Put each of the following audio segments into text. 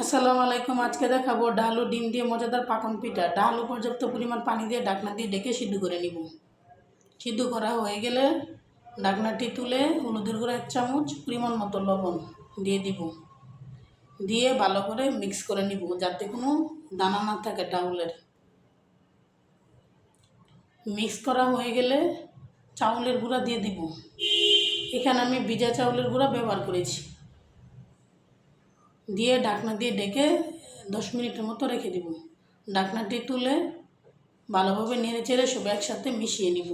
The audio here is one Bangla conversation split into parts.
আসসালামু আলাইকুম। আজকে দেখাবো ডাল ও ডিম দিয়ে মজাদার পাকন পিঠা। ডাল ও পর্যাপ্ত পরিমাণ পানি দিয়ে ঢাকনা দিয়ে ঢেকে সিদ্ধ করে নিব। সিদ্ধ করা হয়ে গেলে ঢাকনাটি তুলে হলুদের গুঁড়া 1 চামচ, পরিমাণ মতো লবণ দিয়ে দিব। দিয়ে ভালো করে মিক্স করে নিব যাতে কোনো দানা না থাকে ডাউলের। মিক্স করা হয়ে গেলে চাউলের গুঁড়া দিয়ে দিব। এখানে আমি ভিজা চাউলের গুঁড়া ব্যবহার করেছি। দিয়ে ঢাকনা দিয়ে ঢেকে 10 মিনিটের মতো রেখে দিব। ঢাকনাটি তুলে ভালোভাবে নেড়ে চেড়ে সব একসাথে মিশিয়ে নিব।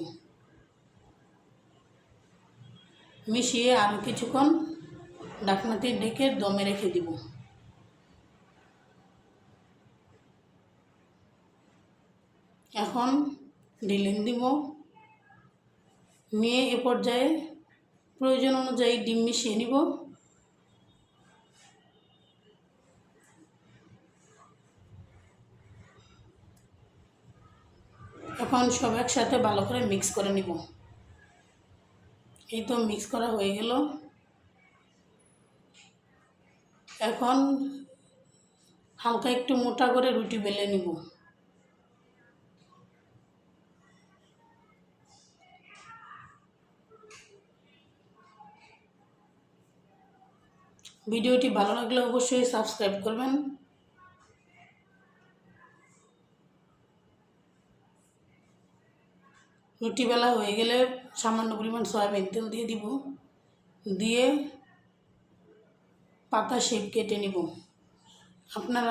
মিশিয়ে আরও কিছুক্ষণ ঢাকনাটি ঢেকে দমে রেখে দিব। এখন ঢেলে দিব। নিয়ে এ পর্যায়ে প্রয়োজন অনুযায়ী ডিম মিশিয়ে নিব। এখন সব একসাথে ভালো করে মিক্স করে নিব। এই তো মিক্স করা হয়ে গেল। এখন হালকা একটু মোটা করে রুটি বেলে নিব। ভিডিওটি ভালো লাগলে অবশ্যই সাবস্ক্রাইব করবেন। রুটি বেলা হয়ে গেলে সামান্য পরিমাণ সয়াবিন তেল দিয়ে দিব। দিয়ে পাতা শেপ কেটে নিব।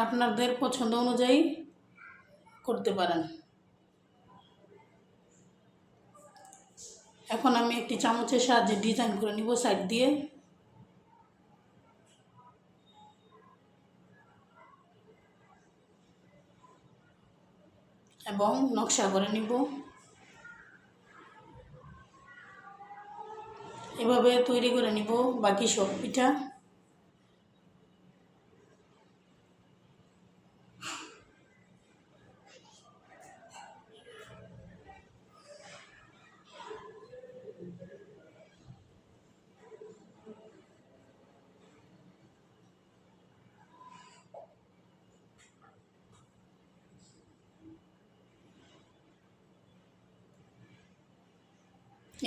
আপনাদের পছন্দ অনুযায়ী করতে পারেন। এখন আমি একটি চামচের সাহায্যে ডিজাইন করে নিব সাইড দিয়ে। এবং নকশা করে নিব। এভাবে তৈরি করে নিব বাকি সব পিঠা।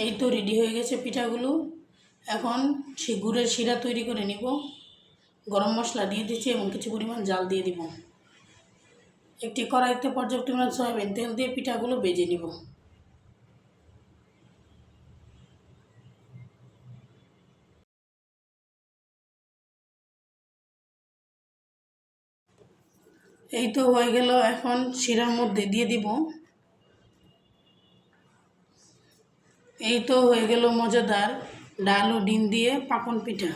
এই তো রেডি হয়ে গেছে পিঠাগুলো। এখন সেই গুড়ের শিরা তৈরি করে নিব। গরম মশলা দিয়ে দিচ্ছি এবং কিছু পরিমাণ জাল দিয়ে দিব। একটি কড়াইতে পর্যাপ্ত পরিমাণ সয়াবিন তেল দিয়ে পিঠাগুলো ভেজে নিব। এই তো হয়ে গেল। এখন শিরার মধ্যে দিয়ে দিব। এই তো হয়ে গেল মজাদার ডাল ও ডিম দিয়ে পাকন পিঠা।